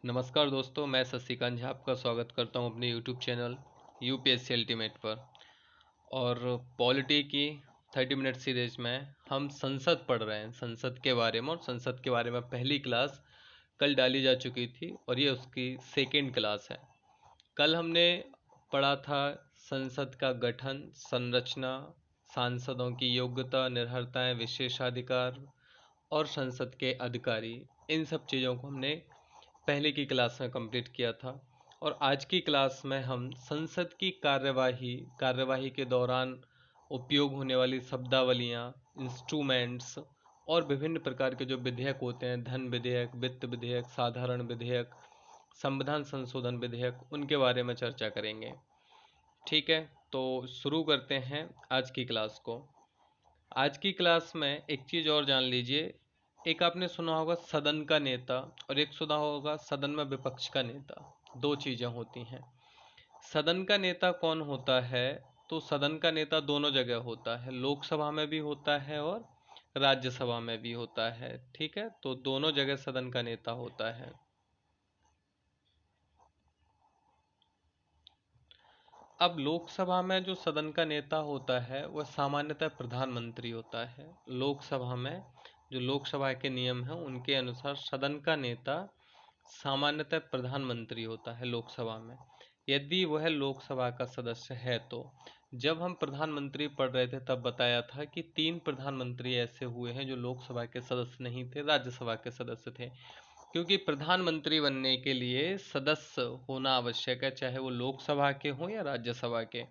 नमस्कार दोस्तों, मैं शशिकांत झा आपका स्वागत करता हूं अपने यूट्यूब चैनल यूपीएससी अल्टीमेट पर। और पॉलिटी की 30 मिनट सीरीज में हम संसद पढ़ रहे हैं, संसद के बारे में। और संसद के बारे में पहली क्लास कल डाली जा चुकी थी और ये उसकी सेकेंड क्लास है। कल हमने पढ़ा था संसद का गठन, संरचना, सांसदों की योग्यता, निर्भरताएं, विशेषाधिकार और संसद के अधिकारी। इन सब चीज़ों को हमने पहले की क्लास में कंप्लीट किया था। और आज की क्लास में हम संसद की कार्यवाही के दौरान उपयोग होने वाली शब्दावलियाँ, इंस्ट्रूमेंट्स और विभिन्न प्रकार के जो विधेयक होते हैं, धन विधेयक, वित्त विधेयक, साधारण विधेयक, संविधान संशोधन विधेयक, उनके बारे में चर्चा करेंगे। ठीक है, तो शुरू करते हैं आज की क्लास को। आज की क्लास में एक चीज़ और जान लीजिए। एक आपने सुना होगा सदन का नेता और एक सुना होगा सदन में विपक्ष का नेता। दो चीज़ें होती हैं। सदन का नेता कौन होता है? तो सदन का नेता दोनों जगह होता है, लोकसभा में भी होता है और राज्यसभा में भी होता है। ठीक है, तो दोनों जगह सदन का नेता होता है। अब लोकसभा में जो सदन का नेता होता है वह सामान्यतः प्रधानमंत्री होता है। लोकसभा में जो लोकसभा के नियम हैं उनके अनुसार सदन का नेता सामान्यतः प्रधानमंत्री होता है लोकसभा में, यदि वह लोकसभा का सदस्य है तो। जब हम प्रधानमंत्री पढ़ रहे थे तब बताया था कि 3 प्रधानमंत्री ऐसे हुए हैं जो लोकसभा के सदस्य नहीं थे, राज्यसभा के सदस्य थे। क्योंकि प्रधानमंत्री बनने के लिए सदस्य होना आवश्यक है, चाहे वो लोकसभा के हों या राज्यसभा के।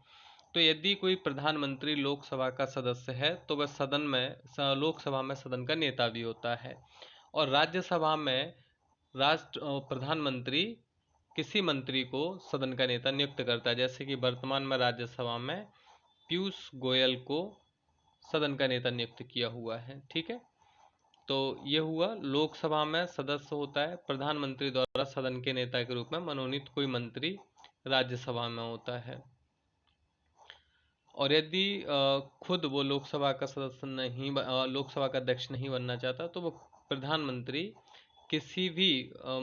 तो यदि कोई प्रधानमंत्री लोकसभा का सदस्य है तो वह लोकसभा में सदन का नेता भी होता है। और राज्यसभा में प्रधानमंत्री किसी मंत्री को सदन का नेता नियुक्त करता है। जैसे कि वर्तमान में राज्यसभा में पीयूष गोयल को सदन का नेता नियुक्त किया हुआ है। ठीक है, तो ये हुआ लोकसभा में सदस्य होता है प्रधानमंत्री द्वारा सदन के नेता के रूप में मनोनीत कोई मंत्री राज्यसभा में होता है। और यदि खुद वो लोकसभा का सदस्य नहीं लोकसभा का अध्यक्ष नहीं बनना चाहता तो वो प्रधानमंत्री किसी भी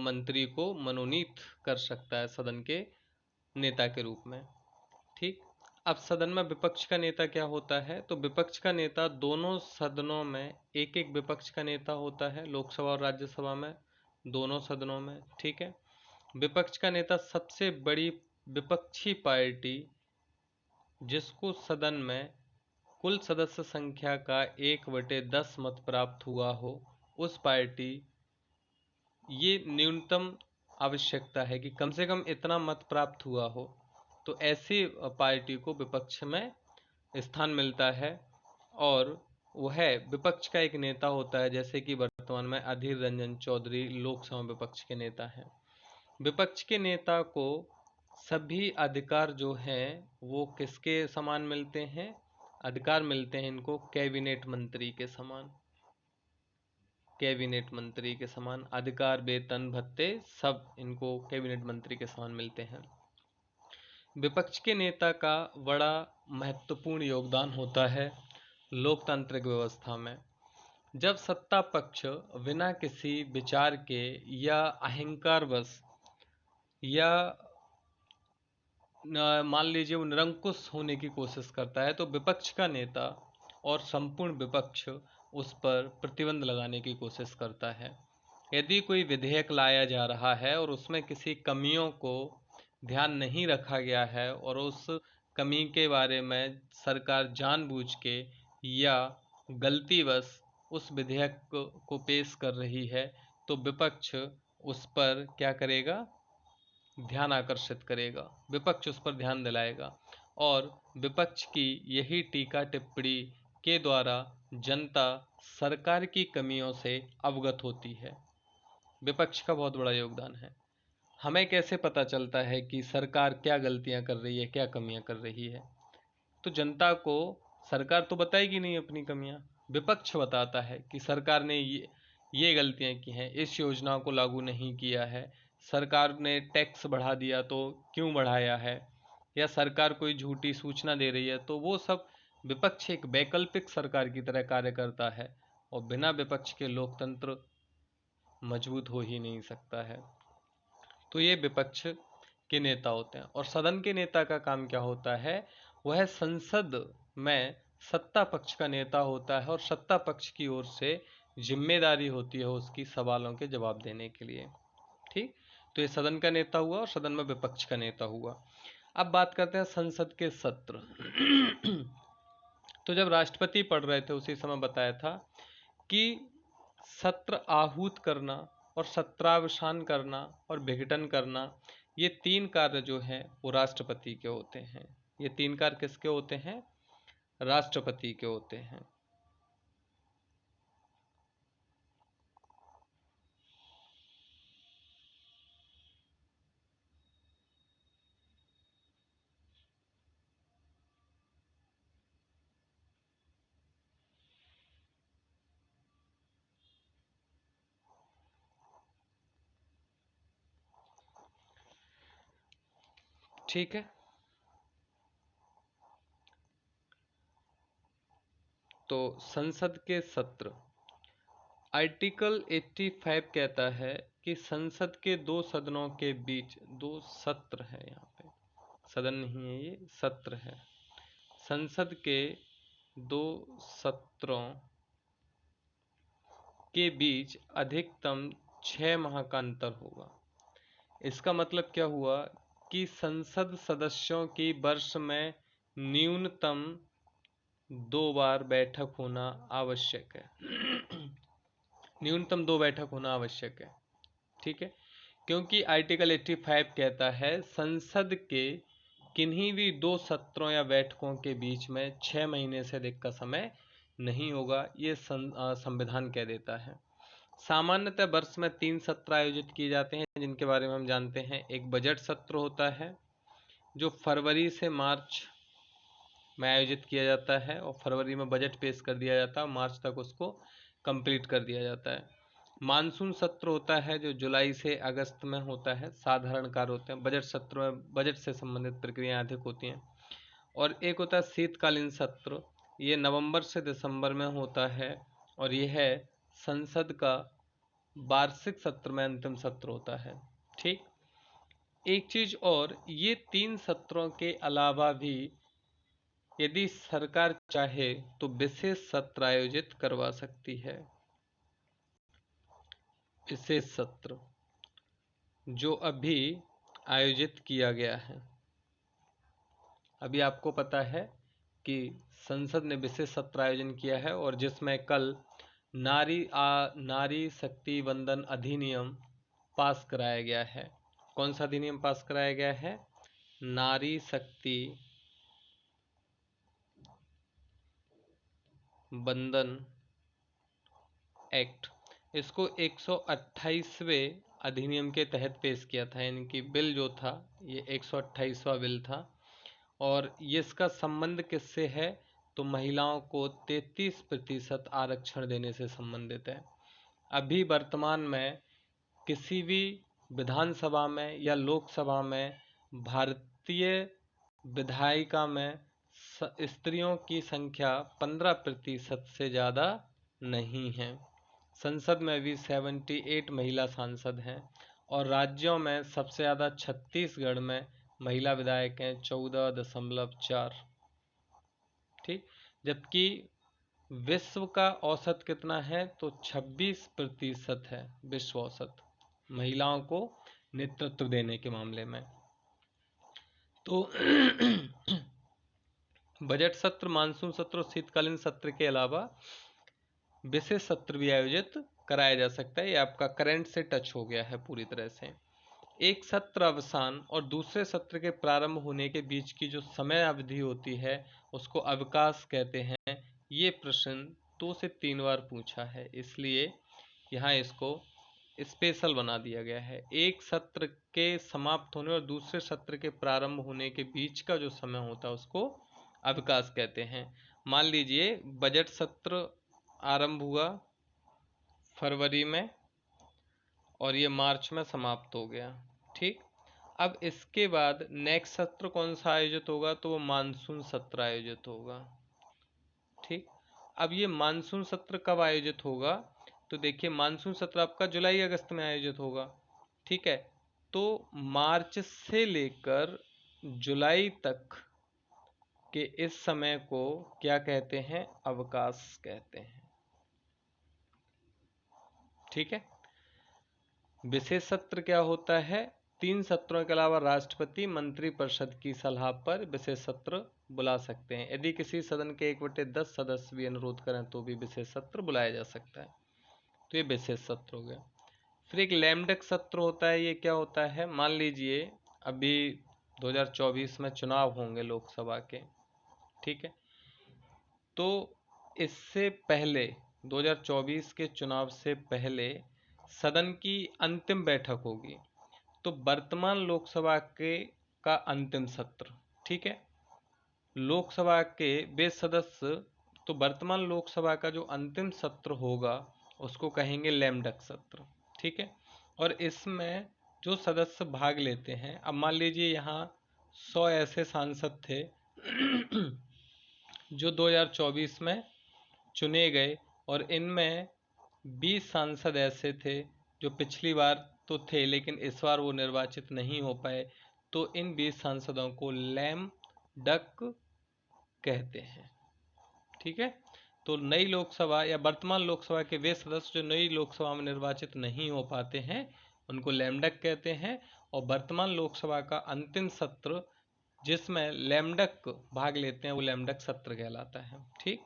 मंत्री को मनोनीत कर सकता है सदन के नेता के रूप में। ठीक। अब सदन में विपक्ष का नेता क्या होता है? तो विपक्ष का नेता दोनों सदनों में एक एक विपक्ष का नेता होता है, लोकसभा और राज्यसभा में, दोनों सदनों में। ठीक है। विपक्ष का नेता सबसे बड़ी विपक्षी पार्टी जिसको सदन में कुल सदस्य संख्या का 1/10 मत प्राप्त हुआ हो, उस पार्टी, ये न्यूनतम आवश्यकता है कि कम से कम इतना मत प्राप्त हुआ हो, तो ऐसी पार्टी को विपक्ष में स्थान मिलता है। और वह विपक्ष का एक नेता होता है, जैसे कि वर्तमान में अधीर रंजन चौधरी लोकसभा विपक्ष के नेता हैं। विपक्ष के नेता को सभी अधिकार जो हैं वो किसके समान मिलते हैं? अधिकार मिलते हैं इनको कैबिनेट मंत्री के समान। कैबिनेट मंत्री के समान अधिकार, वेतन, भत्ते सब इनको कैबिनेट मंत्री के समान मिलते हैं। विपक्ष के नेता का बड़ा महत्वपूर्ण योगदान होता है लोकतांत्रिक व्यवस्था में। जब सत्ता पक्ष बिना किसी विचार के या अहंकारवश या मान लीजिए वो निरंकुश होने की कोशिश करता है, तो विपक्ष का नेता और संपूर्ण विपक्ष उस पर प्रतिबंध लगाने की कोशिश करता है। यदि कोई विधेयक लाया जा रहा है और उसमें किसी कमियों को ध्यान नहीं रखा गया है और उस कमी के बारे में सरकार जानबूझ के या गलतीवश उस विधेयक को पेश कर रही है, तो विपक्ष उस पर क्या करेगा? ध्यान आकर्षित करेगा, विपक्ष उस पर ध्यान दिलाएगा। और विपक्ष की यही टीका टिप्पणी के द्वारा जनता सरकार की कमियों से अवगत होती है। विपक्ष का बहुत बड़ा योगदान है। हमें कैसे पता चलता है कि सरकार क्या गलतियां कर रही है, क्या कमियां कर रही है? तो जनता को सरकार तो बताएगी नहीं अपनी कमियां, विपक्ष बताता है कि सरकार ने ये गलतियां की हैं, इस योजना को लागू नहीं किया है, सरकार ने टैक्स बढ़ा दिया तो क्यों बढ़ाया है, या सरकार कोई झूठी सूचना दे रही है। तो वो सब विपक्ष एक वैकल्पिक सरकार की तरह कार्य करता है। और बिना विपक्ष के लोकतंत्र मजबूत हो ही नहीं सकता है। तो ये विपक्ष के नेता होते हैं। और सदन के नेता का काम क्या होता है? वह संसद में सत्ता पक्ष का नेता होता है और सत्ता पक्ष की ओर से जिम्मेदारी होती है उसकी सवालों के जवाब देने के लिए। ठीक, तो ये सदन का नेता हुआ और सदन में विपक्ष का नेता हुआ। अब बात करते हैं संसद के सत्र। तो जब राष्ट्रपति पढ़ रहे थे उसी समय बताया था कि सत्र आहूत करना और सत्रावसान करना और विघटन करना, ये तीन कार्य जो हैं वो राष्ट्रपति के होते हैं। ये तीन कार्य किसके होते हैं? राष्ट्रपति के होते हैं। ठीक है, तो संसद के सत्र, आर्टिकल 85 कहता है कि संसद के दो सदनों के बीच, दो सत्र है, यहाँ पे सदन नहीं है, ये सत्र है। संसद के दो सत्रों के बीच अधिकतम 6 माह का अंतर होगा। इसका मतलब क्या हुआ कि संसद सदस्यों की वर्ष में न्यूनतम 2 बार बैठक होना आवश्यक है। न्यूनतम 2 बैठक होना आवश्यक है। ठीक है, क्योंकि आर्टिकल 85 कहता है संसद के किन्हीं भी दो सत्रों या बैठकों के बीच में 6 महीने से अधिक का समय नहीं होगा, ये संविधान कह देता है। सामान्यतः वर्ष में 3 सत्र आयोजित किए जाते हैं, जिनके बारे में हम जानते हैं। एक बजट सत्र होता है जो फरवरी से मार्च में आयोजित किया जाता है और फरवरी में बजट पेश कर दिया जाता है, मार्च तक उसको कंप्लीट कर दिया जाता है। मानसून सत्र होता है जो जुलाई से अगस्त में होता है, साधारण कार्य होते हैं। बजट सत्र में बजट से संबंधित प्रक्रियाएं अधिक होती हैं। और एक होता है शीतकालीन सत्र, ये नवंबर से दिसंबर में होता है और यह है संसद का वार्षिक सत्र में अंतिम सत्र होता है। ठीक, एक चीज और, ये 3 सत्रों के अलावा भी यदि सरकार चाहे तो विशेष सत्र आयोजित करवा सकती है। विशेष सत्र जो अभी आयोजित किया गया है, अभी आपको पता है कि संसद ने विशेष सत्र आयोजन किया है और जिसमें कल नारी शक्ति वंदन अधिनियम पास कराया गया है। कौन सा अधिनियम पास कराया गया है? नारी शक्ति वंदन एक्ट। इसको 128वें अधिनियम के तहत पेश किया था, यानी कि बिल जो था ये 128वां बिल था। और ये इसका संबंध किससे है? तो महिलाओं को 33% आरक्षण देने से संबंधित है। अभी वर्तमान में किसी भी विधानसभा में या लोकसभा में भारतीय विधायिका में स्त्रियों की संख्या 15% से ज़्यादा नहीं है। संसद में भी 78 महिला सांसद हैं और राज्यों में सबसे ज़्यादा छत्तीसगढ़ में महिला विधायक हैं 14.4। ठीक, जबकि विश्व का औसत कितना है? तो 26% है विश्व औसत महिलाओं को नेतृत्व देने के मामले में। तो बजट सत्र, मानसून सत्र और शीतकालीन सत्र के अलावा विशेष सत्र भी आयोजित कराया जा सकता है। ये आपका करंट से टच हो गया है पूरी तरह से। एक सत्र अवसान और दूसरे सत्र के प्रारंभ होने के बीच की जो समय अवधि होती है उसको अवकाश कहते हैं। ये प्रश्न 2 से 3 बार पूछा है, इसलिए यहाँ इसको स्पेशल बना दिया गया है। एक सत्र के समाप्त होने और दूसरे सत्र के प्रारंभ होने के बीच का जो समय होता है उसको अवकाश कहते हैं। मान लीजिए बजट सत्र आरंभ हुआ फरवरी में और ये मार्च में समाप्त हो गया। ठीक, अब इसके बाद नेक्स्ट सत्र कौन सा आयोजित होगा? तो वो मानसून सत्र आयोजित होगा। ठीक, अब ये मानसून सत्र कब आयोजित होगा? तो देखिए मानसून सत्र आपका जुलाई अगस्त में आयोजित होगा। ठीक है, तो मार्च से लेकर जुलाई तक के इस समय को क्या कहते हैं? अवकाश कहते हैं। ठीक है। विशेष सत्र क्या होता है? 3 सत्रों के अलावा राष्ट्रपति मंत्रिपरिषद की सलाह पर विशेष सत्र बुला सकते हैं। यदि किसी सदन के 1/10 सदस्य भी अनुरोध करें तो भी विशेष सत्र बुलाया जा सकता है। तो ये विशेष सत्र हो गया। फिर एक लैम डक सत्र होता है। ये क्या होता है? मान लीजिए अभी 2024 में चुनाव होंगे लोकसभा के, ठीक है। तो इससे पहले 2024 के चुनाव से पहले सदन की अंतिम बैठक होगी। तो वर्तमान लोकसभा के का अंतिम सत्र, ठीक है। लोकसभा के वे सदस्य, तो वर्तमान लोकसभा का जो अंतिम सत्र होगा उसको कहेंगे लैम डक सत्र, ठीक है। और इसमें जो सदस्य भाग लेते हैं, अब मान लीजिए यहाँ 100 ऐसे सांसद थे जो 2024 में चुने गए, और इनमें 20 सांसद ऐसे थे जो पिछली बार तो थे लेकिन इस बार वो निर्वाचित नहीं हो पाए। तो इन 20 सांसदों को लैम डक कहते हैं, ठीक है। तो नई लोकसभा या वर्तमान लोकसभा के वे सदस्य जो नई लोकसभा में निर्वाचित नहीं हो पाते हैं उनको लैम डक कहते हैं। और वर्तमान लोकसभा का अंतिम सत्र जिसमें लैम डक भाग लेते हैं वो लैम डक सत्र कहलाता है, ठीक।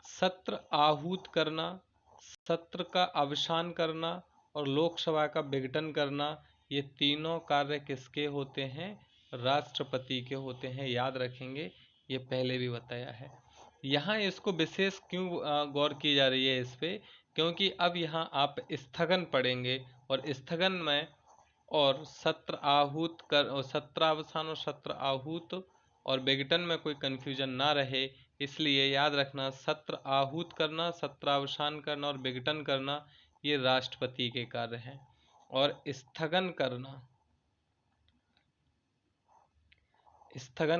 सत्र आहूत करना, सत्र का अवसान करना और लोकसभा का विघटन करना, ये तीनों कार्य किसके होते हैं? राष्ट्रपति के होते हैं। याद रखेंगे, ये पहले भी बताया है। यहाँ इसको विशेष क्यों गौर की जा रही है इस पे? क्योंकि अब यहाँ आप स्थगन पढ़ेंगे और स्थगन में और सत्र आहूत कर और सत्रावसान और सत्र आहूत और विघटन में कोई कंफ्यूजन ना रहे, इसलिए याद रखना सत्र आहूत करना, सत्रावसान करना और विघटन करना ये राष्ट्रपति के कार्य हैं। और स्थगन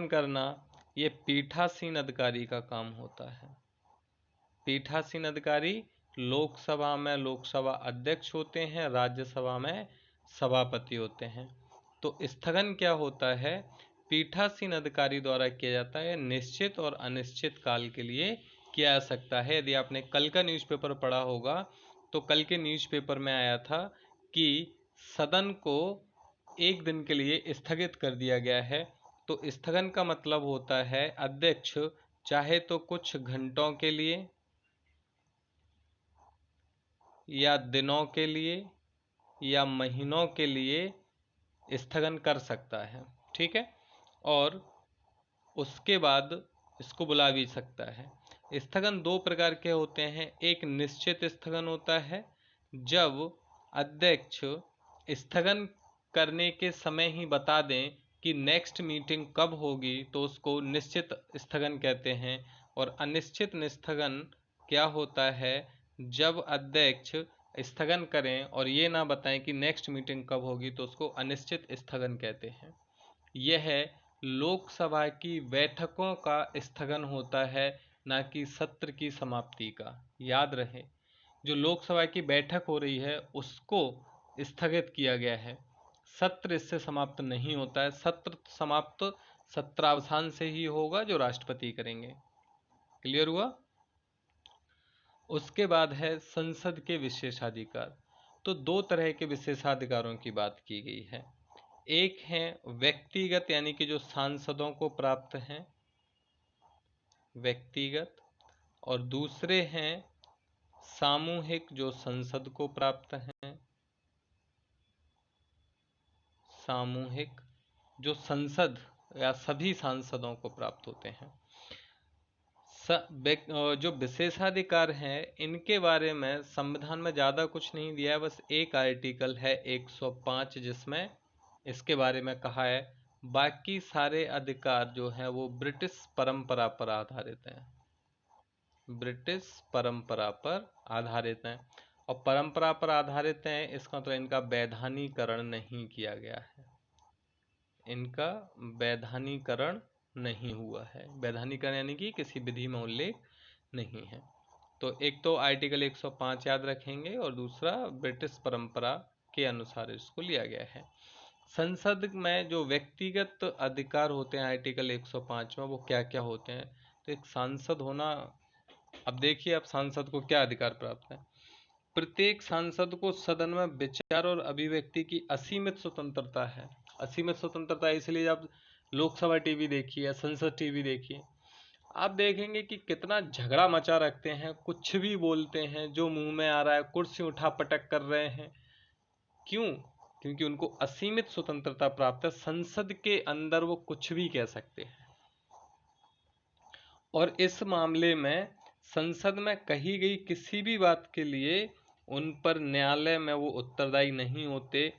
करना ये पीठासीन अधिकारी का काम होता है। पीठासीन अधिकारी लोकसभा में लोकसभा अध्यक्ष होते हैं, राज्यसभा में सभापति होते हैं। तो स्थगन क्या होता है? पीठासीन अधिकारी द्वारा किया जाता है, निश्चित और अनिश्चित काल के लिए किया जा सकता है। यदि आपने कल का न्यूज़पेपर पढ़ा होगा तो कल के न्यूज़पेपर में आया था कि सदन को एक दिन के लिए स्थगित कर दिया गया है। तो स्थगन का मतलब होता है अध्यक्ष चाहे तो कुछ घंटों के लिए या दिनों के लिए या महीनों के लिए स्थगन कर सकता है, ठीक है। और उसके बाद इसको बुला भी सकता है। स्थगन दो प्रकार के होते हैं। एक निश्चित स्थगन होता है, जब अध्यक्ष स्थगन करने के समय ही बता दें कि नेक्स्ट मीटिंग कब होगी तो उसको निश्चित स्थगन कहते हैं। और अनिश्चित स्थगन क्या होता है? जब अध्यक्ष स्थगन करें और ये ना बताएं कि नेक्स्ट मीटिंग कब होगी तो उसको अनिश्चित स्थगन कहते हैं। यह लोकसभा की बैठकों का स्थगन होता है, ना कि सत्र की समाप्ति का। याद रहे, जो लोकसभा की बैठक हो रही है उसको स्थगित किया गया है, सत्र इससे समाप्त नहीं होता है। सत्र समाप्त सत्रावसान से ही होगा जो राष्ट्रपति करेंगे। क्लियर हुआ? उसके बाद है संसद के विशेषाधिकार। तो दो तरह के विशेषाधिकारों की बात की गई है। एक है व्यक्तिगत, यानी कि जो सांसदों को प्राप्त हैं व्यक्तिगत, और दूसरे हैं सामूहिक, जो संसद को प्राप्त हैं सामूहिक, जो संसद या सभी सांसदों को प्राप्त होते हैं। जो विशेषाधिकार हैं इनके बारे में संविधान में ज़्यादा कुछ नहीं दिया है, बस एक आर्टिकल है 105 जिसमें इसके बारे में कहा है। बाकी सारे अधिकार जो हैं वो ब्रिटिश परंपरा पर आधारित हैं, ब्रिटिश परंपरा पर आधारित हैं। और परंपरा पर आधारित हैं इसका मतलब इनका वैधानीकरण नहीं किया गया है, इनका वैधानीकरण नहीं हुआ है। वैधानीकरण यानी कि किसी विधि में उल्लेख नहीं है। तो एक तो आर्टिकल 105 याद रखेंगे और दूसरा ब्रिटिश परंपरा के अनुसार इसको लिया गया है। संसद में जो व्यक्तिगत अधिकार होते हैं आर्टिकल 105 में, वो क्या क्या होते हैं। तो एक सांसद होना, अब देखिए अब सांसद को क्या अधिकार प्राप्त है। प्रत्येक सांसद को सदन में विचार और अभिव्यक्ति की असीमित स्वतंत्रता है। असीमित स्वतंत्रता इसलिए, आप लोकसभा टीवी देखिए या संसद टीवी देखिए, आप देखेंगे कि कितना झगड़ा मचा रखते हैं, कुछ भी बोलते हैं, जो मुंह में आ रहा है, कुर्सी उठा पटक कर रहे हैं। क्यों? क्योंकि उनको असीमित स्वतंत्रता प्राप्त है, संसद के अंदर वो कुछ भी कह सकते हैं। और इस मामले में संसद में कही गई किसी भी बात के लिए उन पर न्यायालय में वो उत्तरदायी नहीं होते,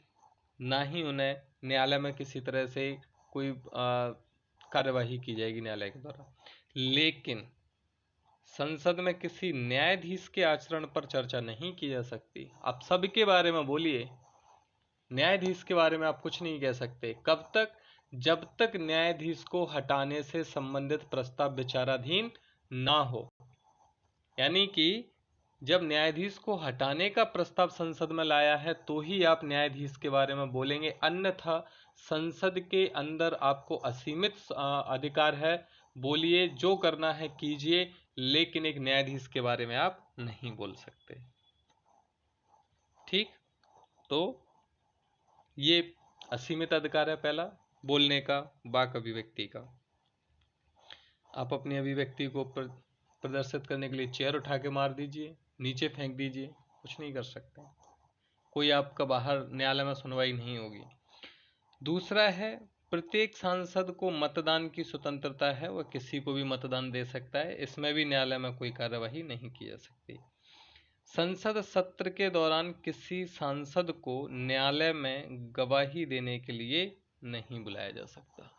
ना ही उन्हें न्यायालय में किसी तरह से कोई कार्यवाही की जाएगी न्यायालय के द्वारा। लेकिन संसद में किसी न्यायाधीश के आचरण पर चर्चा नहीं की जा सकती। आप सबके बारे में बोलिए, न्यायाधीश के बारे में आप कुछ नहीं कह सकते। कब तक? जब तक न्यायाधीश को हटाने से संबंधित प्रस्ताव विचाराधीन ना हो। यानी कि जब न्यायाधीश को हटाने का प्रस्ताव संसद में लाया है तो ही आप न्यायाधीश के बारे में बोलेंगे, अन्यथा संसद के अंदर आपको असीमित अधिकार है, बोलिए जो करना है कीजिए, लेकिन एक न्यायाधीश के बारे में आप नहीं बोल सकते। ठीक, तो ये असीमित अधिकार है पहला, बोलने का, वाक अभिव्यक्ति का। आप अपनी अभिव्यक्ति को प्रदर्शित करने के लिए चेयर उठा के मार दीजिए, नीचे फेंक दीजिए, कुछ नहीं कर सकते, कोई आपका बाहर न्यायालय में सुनवाई नहीं होगी। दूसरा है, प्रत्येक सांसद को मतदान की स्वतंत्रता है, वह किसी को भी मतदान दे सकता है, इसमें भी न्यायालय में कोई कार्यवाही नहीं की जा सकती। संसद सत्र के दौरान किसी सांसद को न्यायालय में गवाही देने के लिए नहीं बुलाया जा सकता।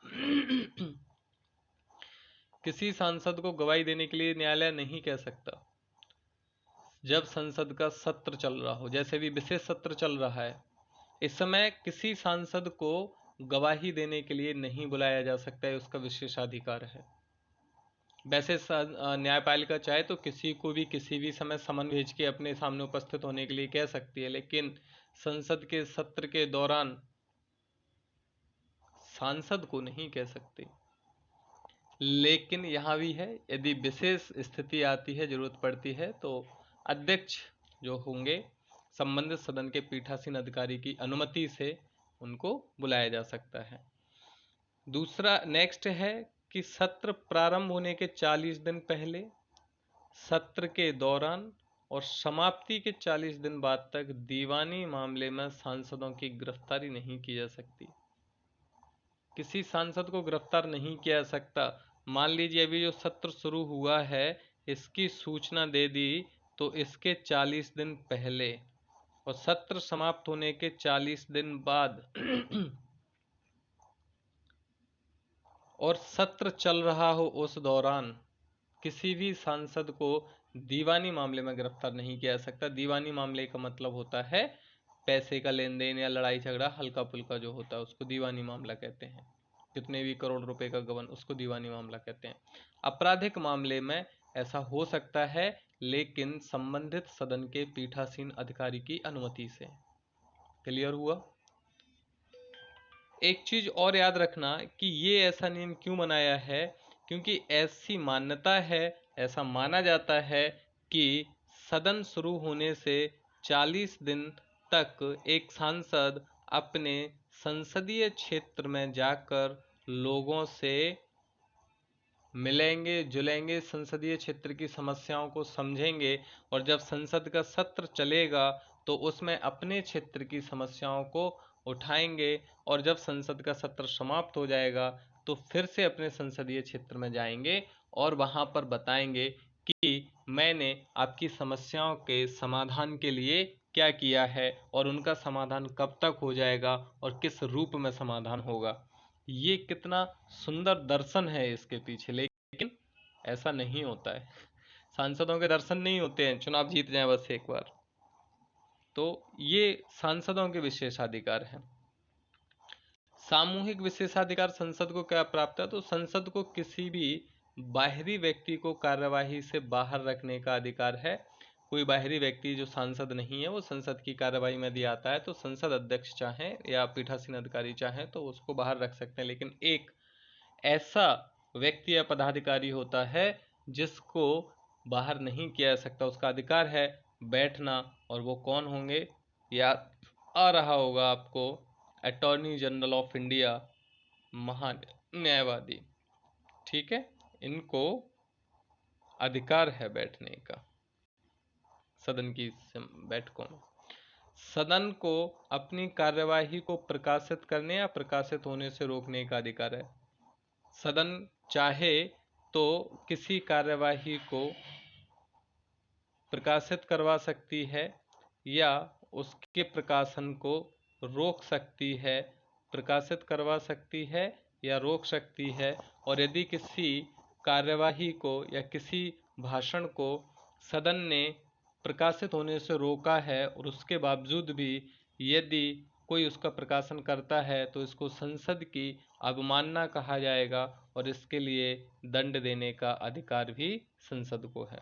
किसी सांसद को गवाही देने के लिए न्यायालय नहीं कह सकता। जब संसद का सत्र चल रहा हो, जैसे भी विशेष सत्र चल रहा है, इस समय किसी सांसद को गवाही देने के लिए नहीं बुलाया जा सकता है, उसका विशेषाधिकार है। वैसे न्यायपालिका चाहे तो किसी को भी किसी भी समय समन भेज के अपने सामने उपस्थित होने के लिए कह सकती है, लेकिन संसद के सत्र के दौरान सांसद को नहीं कह सकती। लेकिन यहाँ भी है, यदि विशेष स्थिति आती है, जरूरत पड़ती है, तो अध्यक्ष जो होंगे संबंधित सदन के पीठासीन अधिकारी की अनुमति से उनको बुलाया जा सकता है। दूसरा नेक्स्ट है कि सत्र प्रारंभ होने के 40 दिन पहले, सत्र के दौरान और समाप्ति के 40 दिन बाद तक दीवानी मामले में सांसदों की गिरफ्तारी नहीं की जा सकती। किसी सांसद को गिरफ्तार नहीं किया जा सकता। मान लीजिए अभी जो सत्र शुरू हुआ है, इसकी सूचना दे दी तो इसके 40 दिन पहले और सत्र समाप्त होने के 40 दिन बाद और सत्र चल रहा हो उस दौरान किसी भी सांसद को दीवानी मामले में गिरफ्तार नहीं किया जा सकता। दीवानी मामले का मतलब होता है पैसे का लेन देन या लड़ाई झगड़ा हल्का फुल्का जो होता है उसको दीवानी मामला कहते हैं। कितने भी करोड़ रुपए का गबन, उसको दीवानी मामला कहते हैं। आपराधिक मामले में ऐसा हो सकता है, लेकिन संबंधित सदन के पीठासीन अधिकारी की अनुमति से। क्लियर हुआ? एक चीज और याद रखना कि ये ऐसा नियम क्यों बनाया है, क्योंकि ऐसी मान्यता है, ऐसा माना जाता है कि सदन शुरू होने से 40 दिन तक एक सांसद अपने संसदीय क्षेत्र में जाकर लोगों से मिलेंगे जुलेंगे, संसदीय क्षेत्र की समस्याओं को समझेंगे, और जब संसद का सत्र चलेगा तो उसमें अपने क्षेत्र की समस्याओं को उठाएंगे, और जब संसद का सत्र समाप्त हो जाएगा तो फिर से अपने संसदीय क्षेत्र में जाएंगे और वहां पर बताएंगे कि मैंने आपकी समस्याओं के समाधान के लिए क्या किया है और उनका समाधान कब तक हो जाएगा और किस रूप में समाधान होगा। ये कितना सुंदर दर्शन है इसके पीछे। लेकिन ऐसा नहीं होता है, सांसदों के दर्शन नहीं होते हैं, चुनाव जीत जाए बस एक बार। तो ये सांसदों के विशेषाधिकार हैं। सामूहिक विशेषाधिकार संसद को क्या प्राप्त है? तो संसद को किसी भी बाहरी व्यक्ति को कार्यवाही से बाहर रखने का अधिकार है। कोई बाहरी व्यक्ति जो सांसद नहीं है वो संसद की कार्यवाही में यदि आता है तो संसद अध्यक्ष चाहें या पीठासीन अधिकारी चाहें तो उसको बाहर रख सकते हैं, लेकिन एक ऐसा व्यक्ति या पदाधिकारी होता है जिसको बाहर नहीं किया जा सकता, उसका अधिकार है बैठना, और वो कौन होंगे? याद आ रहा होगा आपको, अटॉर्नी जनरल ऑफ इंडिया, महान्यायवादी। ठीक है, इनको अधिकार है बैठने का सदन की बैठकों में। सदन को अपनी कार्यवाही को प्रकाशित करने या प्रकाशित होने से रोकने का अधिकार है। सदन चाहे तो किसी कार्यवाही को प्रकाशित करवा सकती है या उसके प्रकाशन को रोक सकती है, प्रकाशित करवा सकती है या रोक सकती है। और यदि किसी कार्यवाही को या किसी भाषण को सदन ने प्रकाशित होने से रोका है और उसके बावजूद भी यदि कोई उसका प्रकाशन करता है तो इसको संसद की अवमानना कहा जाएगा, और इसके लिए दंड देने का अधिकार भी संसद को है।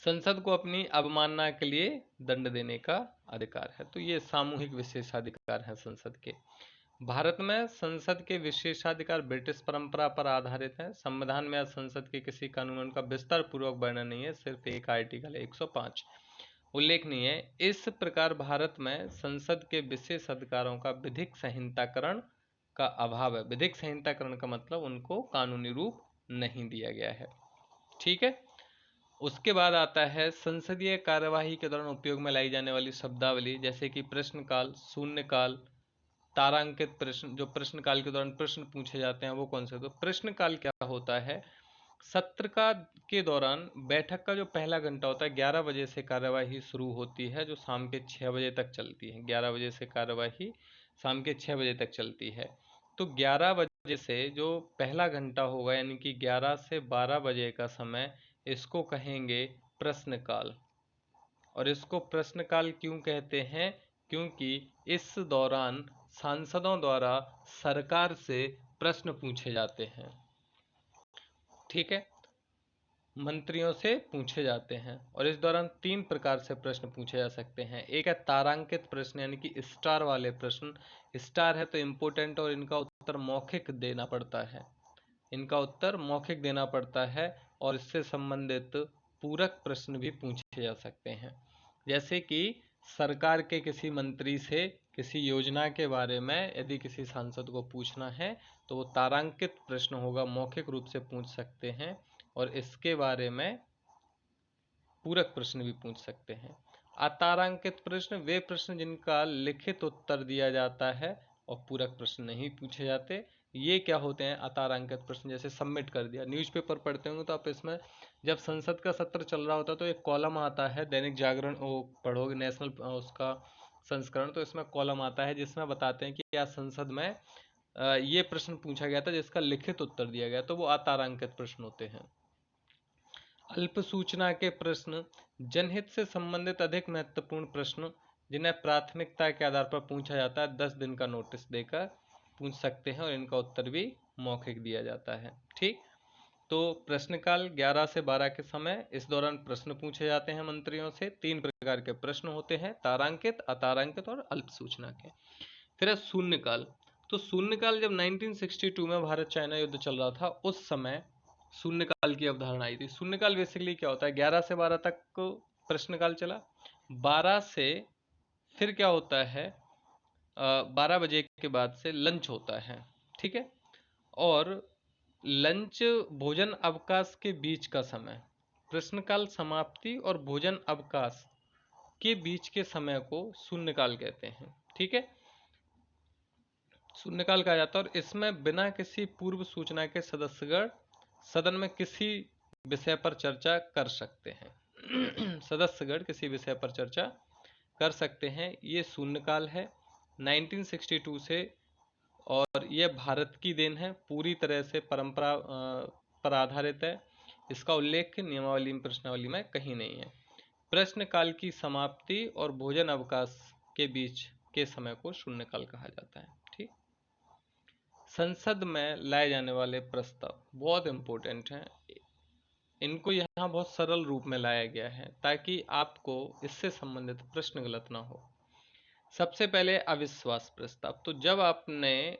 संसद को अपनी अवमानना के लिए दंड देने का अधिकार है। तो ये सामूहिक विशेषाधिकार हैं संसद के। भारत में संसद के विशेषाधिकार ब्रिटिश परंपरा पर आधारित है। संविधान में संसद के किसी कानून का विस्तार पूर्वक वर्णन नहीं है, सिर्फ एक आर्टिकल 105 उल्लेखनीय है। इस प्रकार भारत में संसद के विशेष अधिकारों का विधिक संहिताकरण का अभाव है। विधिक संहिताकरण का मतलब उनको कानूनी रूप नहीं दिया गया है। ठीक है, उसके बाद आता है संसदीय कार्यवाही के दौरान उपयोग में लाई जाने वाली शब्दावली, जैसे कि प्रश्नकाल, शून्यकाल, तारांकित प्रश्न। जो प्रश्नकाल के दौरान प्रश्न पूछे जाते हैं वो कौन से? तो प्रश्नकाल क्या होता है? सत्र का के दौरान बैठक का जो पहला घंटा होता है, 11 बजे से कार्यवाही शुरू होती है जो शाम के 6 बजे तक चलती है। 11 बजे से कार्यवाही शाम के 6 बजे तक चलती है। तो 11 बजे से जो पहला घंटा होगा, यानी कि 11 से 12 बजे का समय, इसको कहेंगे प्रश्नकाल। और इसको प्रश्नकाल क्यों कहते हैं? क्योंकि इस दौरान सांसदों द्वारा सरकार से प्रश्न पूछे जाते हैं। ठीक है, मंत्रियों से पूछे जाते हैं। और इस दौरान 3 प्रकार से प्रश्न पूछे जा सकते हैं। एक है तारांकित प्रश्न, यानी कि स्टार वाले प्रश्न। स्टार है तो इम्पोर्टेंट, और इनका उत्तर मौखिक देना पड़ता है। इनका उत्तर मौखिक देना पड़ता है। और इससे संबंधित पूरक प्रश्न भी पूछे जा सकते हैं, जैसे कि सरकार के किसी मंत्री से किसी योजना के बारे में यदि किसी सांसद को पूछना है तो वो तारांकित प्रश्न होगा, मौखिक रूप से पूछ सकते हैं। और इसके बारे में पूरक प्रश्न भी पूछ सकते हैं। अतारांकित प्रश्न वे प्रश्न जिनका लिखित उत्तर दिया जाता है और पूरक प्रश्न नहीं पूछे जाते। ये क्या होते हैं अतारांकित प्रश्न? जैसे सबमिट कर दिया, न्यूज़पेपर पढ़ते होंगे तो आप इसमें जब संसद का सत्र चल रहा होता है तो एक कॉलम आता है, दैनिक जागरण वो पढ़ोगे, नेशनल उसका संस्करण, तो इसमें कॉलम आता है जिसमें बताते हैं कि आज संसद में ये प्रश्न पूछा गया था जिसका लिखित उत्तर दिया गया, तो वो अतारांकित प्रश्न होते हैं। अल्प सूचना के प्रश्न जनहित से संबंधित अधिक महत्वपूर्ण प्रश्न जिन्हें प्राथमिकता के आधार पर पूछा जाता है, 10 दिन का नोटिस देकर पूछ सकते हैं और इनका उत्तर भी मौखिक दिया जाता है। ठीक, तो प्रश्नकाल 11 से 12 के समय, इस दौरान प्रश्न पूछे जाते हैं मंत्रियों से। 3 प्रकार के प्रश्न होते हैं, तारांकित, अतारांकित और अल्प सूचना के। फिर है शून्यकाल। तो शून्यकाल जब 1962 में भारत चाइना युद्ध चल रहा था उस समय शून्यकाल की अवधारणा आई थी। शून्यकाल बेसिकली क्या होता है, 11 से 12 तक प्रश्नकाल चला, 12 से फिर क्या होता है, 12 बजे के बाद से लंच होता है। ठीक है, और लंच भोजन अवकाश के बीच का समय, प्रश्नकाल समाप्ति और भोजन अवकाश के बीच के समय को शून्यकाल कहते हैं। ठीक है, शून्यकाल कहा जाता है। और इसमें बिना किसी पूर्व सूचना के सदस्यगण सदन में किसी विषय पर चर्चा कर सकते हैं। सदस्यगण किसी विषय पर चर्चा कर सकते हैं, ये शून्यकाल है 1962 से। और यह भारत की देन है, पूरी तरह से परंपरा पर आधारित है। इसका उल्लेख नियमावली में, प्रश्नावली में कहीं नहीं है। प्रश्नकाल की समाप्ति और भोजन अवकाश के बीच के समय को शून्यकाल कहा जाता है। ठीक, संसद में लाए जाने वाले प्रस्ताव बहुत इंपॉर्टेंट हैं। इनको यहाँ बहुत सरल रूप में लाया गया है ताकि आपको इससे संबंधित प्रश्न गलत ना हो। सबसे पहले अविश्वास प्रस्ताव। तो जब आपने